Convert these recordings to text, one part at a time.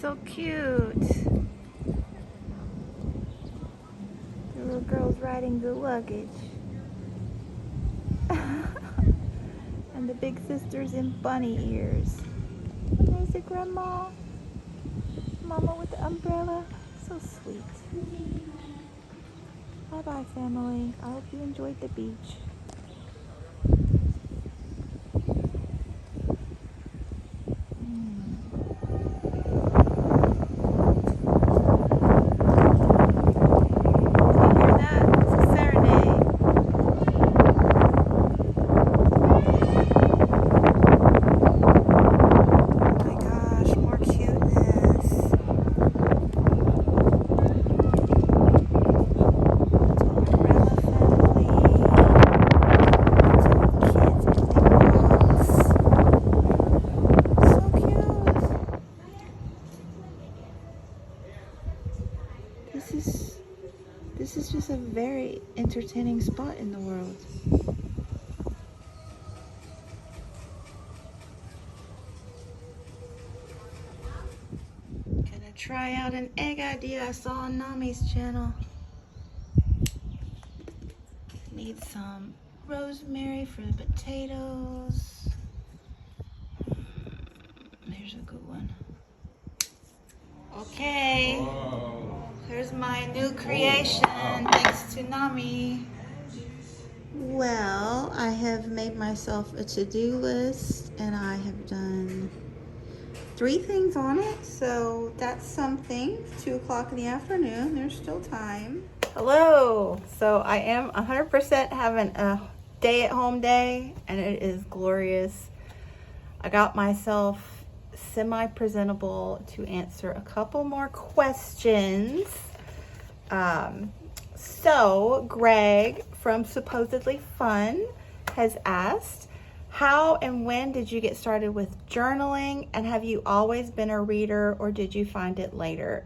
so cute. The little girl's riding the luggage. And the big sister's in bunny ears. There's it, Grandma. Mama with the umbrella. So sweet. Bye-bye, family. I hope you enjoyed the beach. This is just a very entertaining spot in the world. Gonna try out an egg idea I saw on Nami's channel. Need some rosemary for the potatoes. There's a good one. Okay. Here's my new creation, thanks to Nami. Well, I have made myself a to-do list and I have done 3 things on it, so that's something. 2 o'clock in the afternoon, there's still time. Hello, so I am 100% having a day at home day and it is glorious. I got myself semi-presentable to answer a couple more questions. So Greg from Supposedly Fun has asked, how and when did you get started with journaling, and have you always been a reader or did you find it later?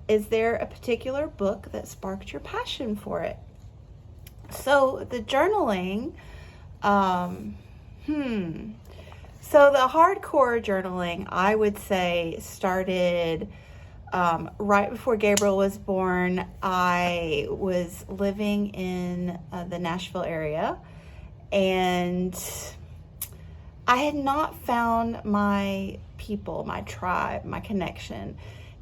Is there a particular book that sparked your passion for it? So the journaling, so the hardcore journaling, I would say, started right before Gabriel was born. I was living in the Nashville area and I had not found my people, my tribe, my connection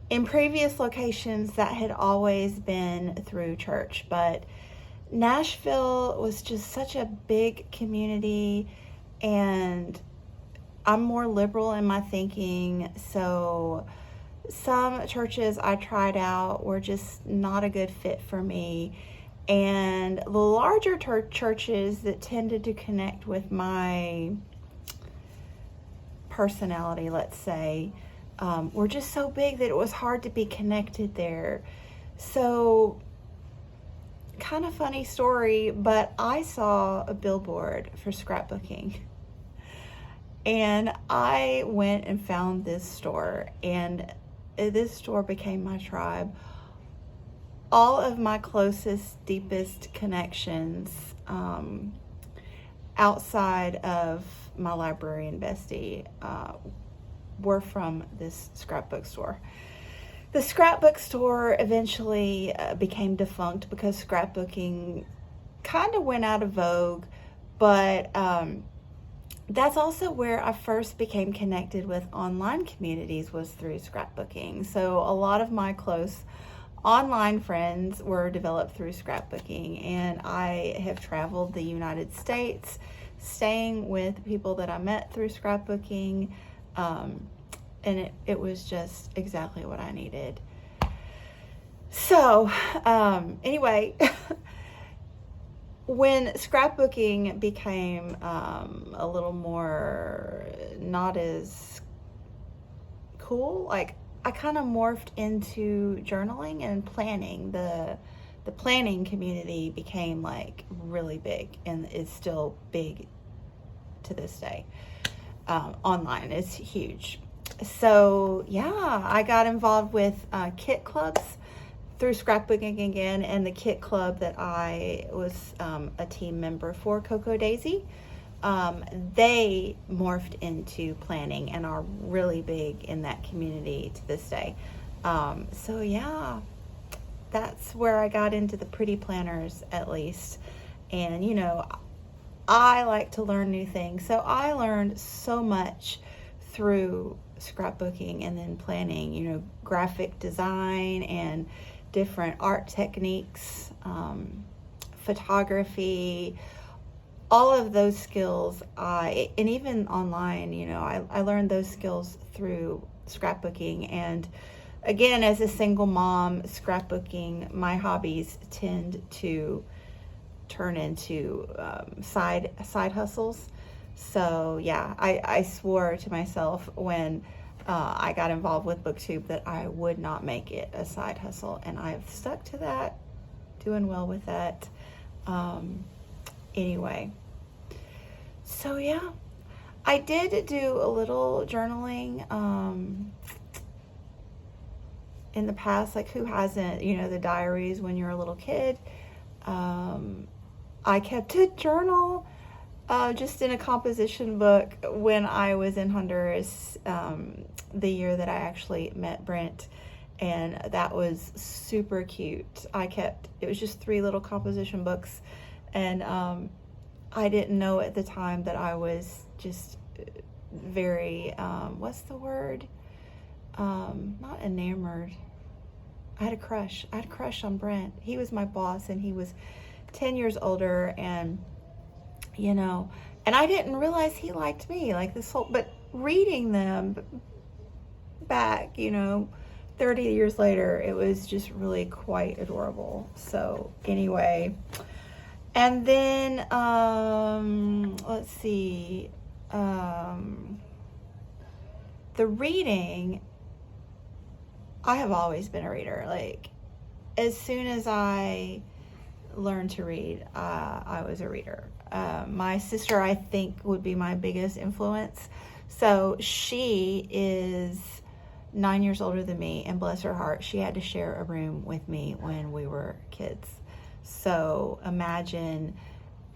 in previous locations. That had always been through church, but Nashville was just such a big community and I'm more liberal in my thinking, so some churches I tried out were just not a good fit for me, and the larger churches that tended to connect with my personality, let's say, were just so big that it was hard to be connected there. So, kind of funny story, but I saw a billboard for scrapbooking. And I went and found this store, and this store became my tribe. All of my closest, deepest connections outside of my librarian bestie were from this scrapbook store. The scrapbook store eventually became defunct because scrapbooking kind of went out of vogue, but that's also where I first became connected with online communities, was through scrapbooking. So a lot of my close online friends were developed through scrapbooking, and I have traveled the United States staying with people that I met through scrapbooking, and it was just exactly what I needed. So anyway, when scrapbooking became a little more not as cool, like I kind of morphed into journaling and planning. The planning community became like really big and is still big to this day. Online is huge. So yeah, I got involved with kit clubs through scrapbooking again, and the kit club that I was a team member for, Cocoa Daisy, they morphed into planning and are really big in that community to this day. So yeah, that's where I got into the pretty planners, at least. And I like to learn new things. So I learned so much through scrapbooking and then planning, graphic design and different art techniques, photography, all of those skills. And even online, I learned those skills through scrapbooking. And again, as a single mom, scrapbooking, my hobbies tend to turn into side hustles. So yeah, I swore to myself when I got involved with BookTube that I would not make it a side hustle, and I've stuck to that, doing well with that. Anyway, so yeah, I did do a little journaling in the past. Like, who hasn't, the diaries when you're a little kid. I kept a journal just in a composition book when I was in Honduras, the year that I actually met Brent, and that was super cute. It was just 3 little composition books, and I didn't know at the time that I was just very, what's the word? Not enamored. I had a crush on Brent. He was my boss, and he was 10 years older, and and I didn't realize he liked me, like this whole, but reading them back, 30 years later, it was just really quite adorable. So anyway, and then, let's see, the reading, I have always been a reader. Like, as soon as I learned to read, I was a reader. My sister, I think, would be my biggest influence. So she is 9 years older than me, and bless her heart, she had to share a room with me when we were kids. So imagine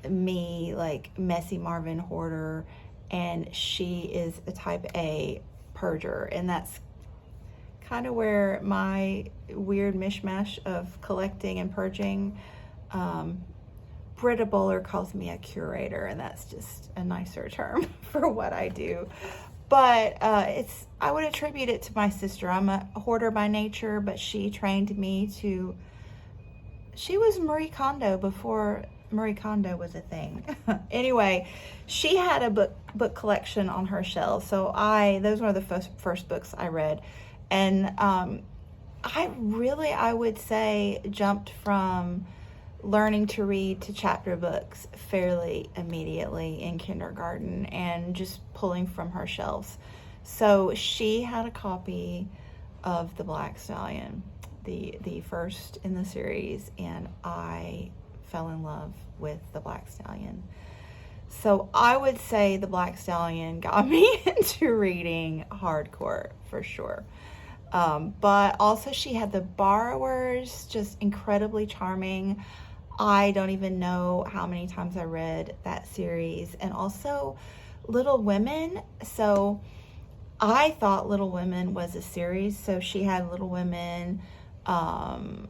me, like messy Marvin hoarder, and she is a type A purger, and that's kind of where my weird mishmash of collecting and purging. Britta Bowler calls me a curator, and that's just a nicer term for what I do. But I would attribute it to my sister. I'm a hoarder by nature, but she trained me to. She was Marie Kondo before Marie Kondo was a thing. Anyway, she had a book collection on her shelf, so those were the first books I read, and I would say, jumped from learning to read to chapter books fairly immediately in kindergarten, and just pulling from her shelves. So she had a copy of The Black Stallion, the first in the series, and I fell in love with The Black Stallion. So I would say The Black Stallion got me into reading hardcore for sure. But also she had The Borrowers, just incredibly charming. I don't even know how many times I read that series. And also Little Women. So I thought Little Women was a series. So she had Little Women, Little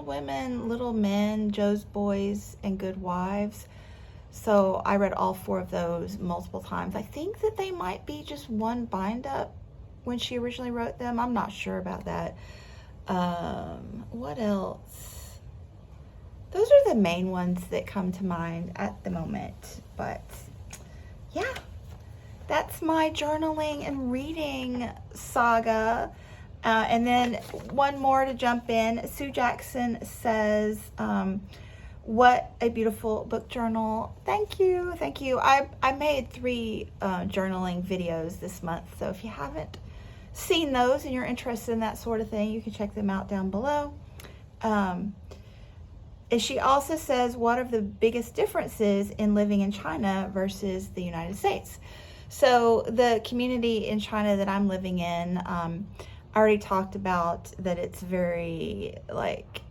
Women, Little Men, Joe's Boys, and Good Wives. So I read all 4 of those multiple times. I think that they might be just one bind up when she originally wrote them. I'm not sure about that. What else? Those are the main ones that come to mind at the moment. But yeah, that's my journaling and reading saga. And then one more to jump in. Sue Jackson says, what a beautiful book journal. Thank you. I made 3 journaling videos this month. So if you haven't seen those and you're interested in that sort of thing, you can check them out down below. And she also says, what are the biggest differences in living in China versus the United States? So the community in China that I'm living in, I already talked about that it's very, like,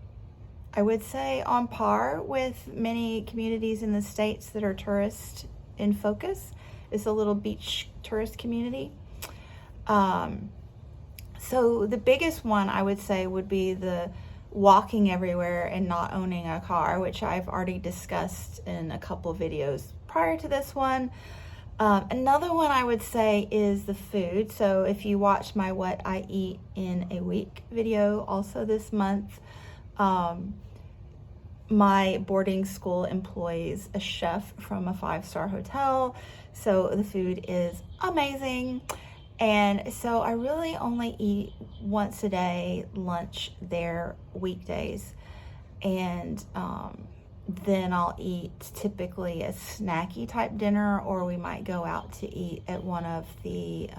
I would say on par with many communities in the States that are tourist in focus. It's a little beach tourist community. So the biggest one I would say would be the walking everywhere and not owning a car, which I've already discussed in a couple videos prior to this one. Another one I would say is the food. So if you watch my What I Eat in a Week video also this month, my boarding school employs a chef from a 5-star hotel. So the food is amazing. And so I really only eat once a day lunch there weekdays. And then I'll eat typically a snacky type dinner, or we might go out to eat at one of the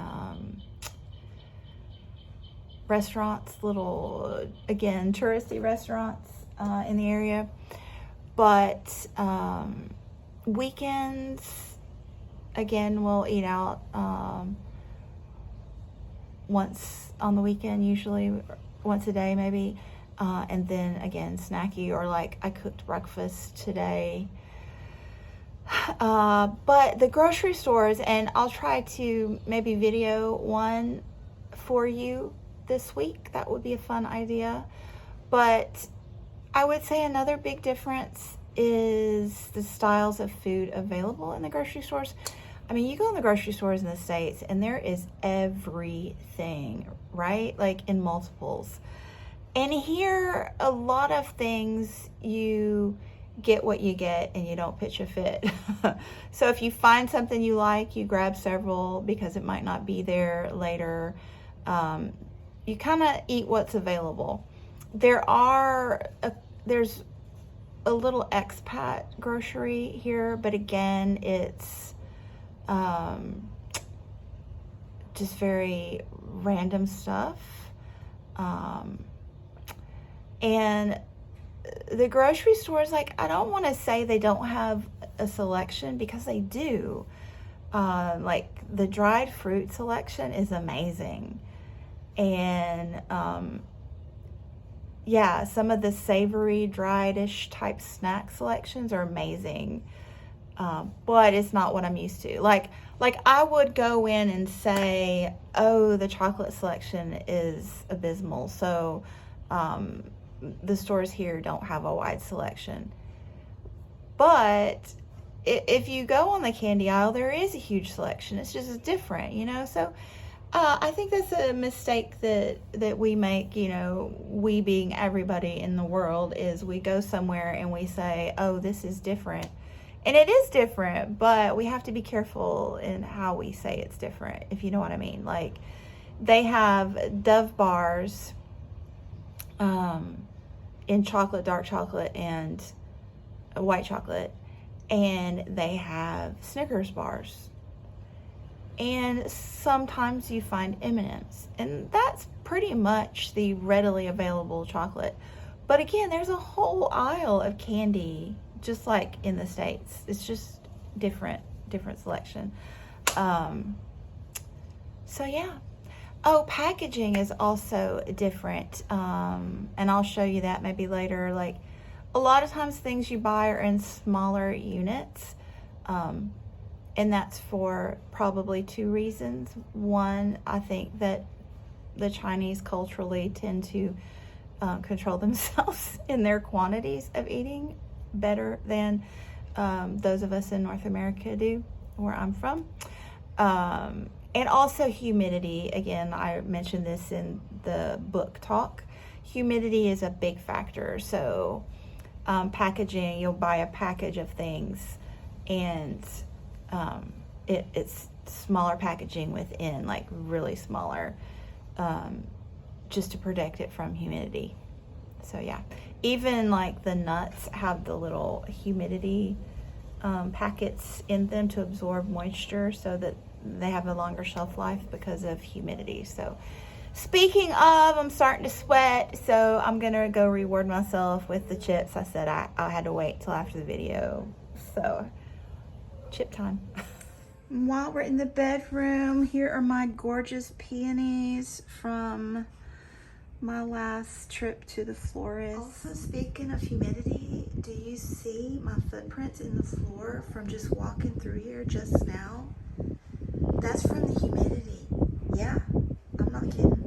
restaurants, little, again, touristy restaurants in the area. But weekends, again, we'll eat out once on the weekend, usually once a day maybe. And then again, snacky, or like I cooked breakfast today. But the grocery stores, and I'll try to maybe video one for you this week. That would be a fun idea. But I would say another big difference is the styles of food available in the grocery stores. I mean, you go in the grocery stores in the States and there is everything, right? Like in multiples. And here, a lot of things, you get what you get and you don't pitch a fit. So if you find something you like, you grab several because it might not be there later. You kind of eat what's available. There's a little expat grocery here, but again, it's just very random stuff. And the grocery stores, like, I don't want to say they don't have a selection, because they do. Like the dried fruit selection is amazing. And yeah, some of the savory, dried-ish type snack selections are amazing. But it's not what I'm used to. Like I would go in and say, oh, the chocolate selection is abysmal. So the stores here don't have a wide selection. But if you go on the candy aisle, there is a huge selection. It's just different, you know? So I think that's a mistake that we make, you know, we being everybody in the world, is we go somewhere and we say, oh, this is different. And it is different, but we have to be careful in how we say it's different, if you know what I mean. Like, they have Dove bars in chocolate, dark chocolate, and white chocolate. And they have Snickers bars. And sometimes you find M&Ms. And that's pretty much the readily available chocolate. But again, there's a whole aisle of candy, just like in the States. It's just different selection. So yeah. Oh, packaging is also different. And I'll show you that maybe later. Like, a lot of times things you buy are in smaller units. And that's for probably two reasons. One, I think that the Chinese culturally tend to control themselves in their quantities of eating better than those of us in North America do, where I'm from. And also humidity. Again, I mentioned this in the book talk. Humidity is a big factor. So packaging, you'll buy a package of things, and it's smaller packaging within, like really smaller, just to protect it from humidity. So yeah, even like the nuts have the little humidity packets in them to absorb moisture, so that they have a longer shelf life because of humidity. So speaking of, I'm starting to sweat, so I'm gonna go reward myself with the chips. I said I had to wait till after the video, so chip time. While we're in the bedroom, here are my gorgeous peonies from my last trip to the florist. Also, speaking of humidity, do you see my footprints in the floor from just walking through here just now? That's from the humidity. Yeah, I'm not kidding.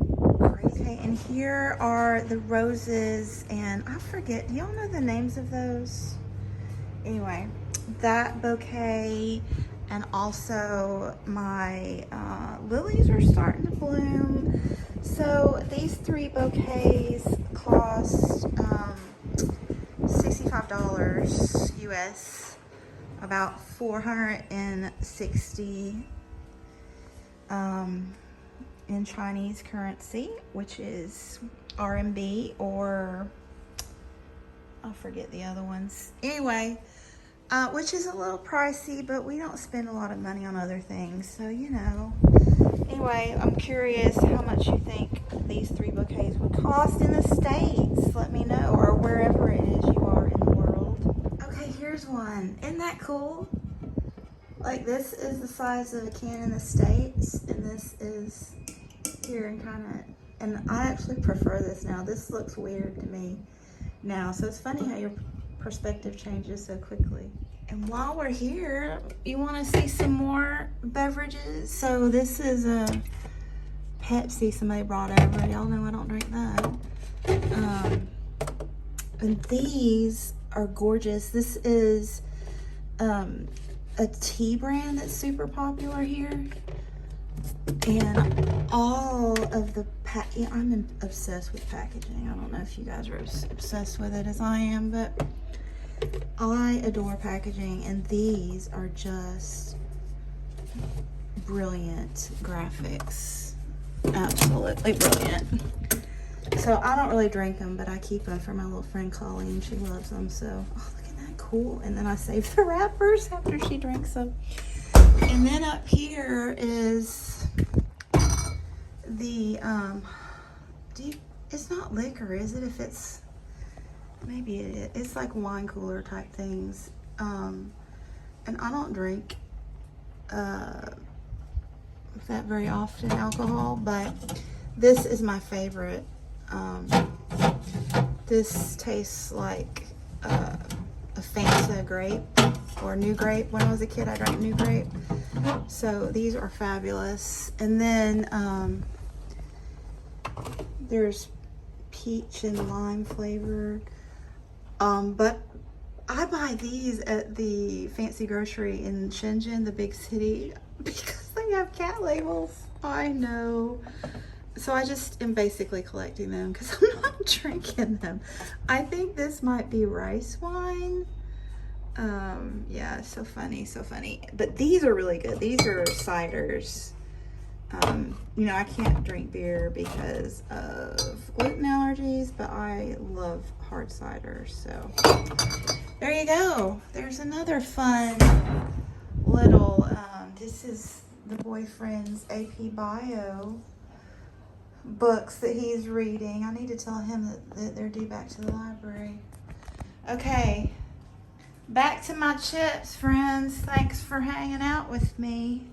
Crazy. Okay, and here are the roses, and I forget, do y'all know the names of those? Anyway, that bouquet, and also my lilies are starting to bloom. So these 3 bouquets cost $65 US, about 460 in Chinese currency, which is RMB, or I forget the other ones. Anyway, which is a little pricey, but we don't spend a lot of money on other things, so you know. Anyway, I'm curious how much you think these 3 bouquets would cost in the States. Let me know, or wherever it is you are in the world. Okay, here's one. Isn't that cool? Like, this is the size of a can in the States, and this is here and and I actually prefer this now. This looks weird to me now, so it's funny how your perspective changes so quickly. And while we're here, you want to see some more beverages? So this is a Pepsi somebody brought over. Y'all know I don't drink that. And these are gorgeous. This is a tea brand that's super popular here. And all of the I'm obsessed with packaging. I don't know if you guys are as obsessed with it as I am, but I adore packaging, and these are just brilliant graphics. Absolutely brilliant. So I don't really drink them, but I keep them for my little friend Colleen. She loves them, so oh, look at that, cool. And then I save the wrappers after she drinks them. And then up here is the it's not liquor, is it? If it's, maybe it is. It's like wine cooler type things. And I don't drink that very often, alcohol, but this is my favorite. This tastes like a Fanta grape or new grape. When I was a kid, I drank new grape. So these are fabulous. And then there's peach and lime flavored. But I buy these at the fancy grocery in Shenzhen, the big city, because they have cat labels. I know. So I just am basically collecting them because I'm not drinking them. I think this might be rice wine. Yeah, so funny, so funny. But these are really good. These are ciders. You know, I can't drink beer because of gluten allergies, but I love hard cider. So there you go. There's another fun little, this is the boyfriend's AP Bio books that he's reading. I need to tell him that they're due back to the library. Okay, back to my chips, friends. Thanks for hanging out with me.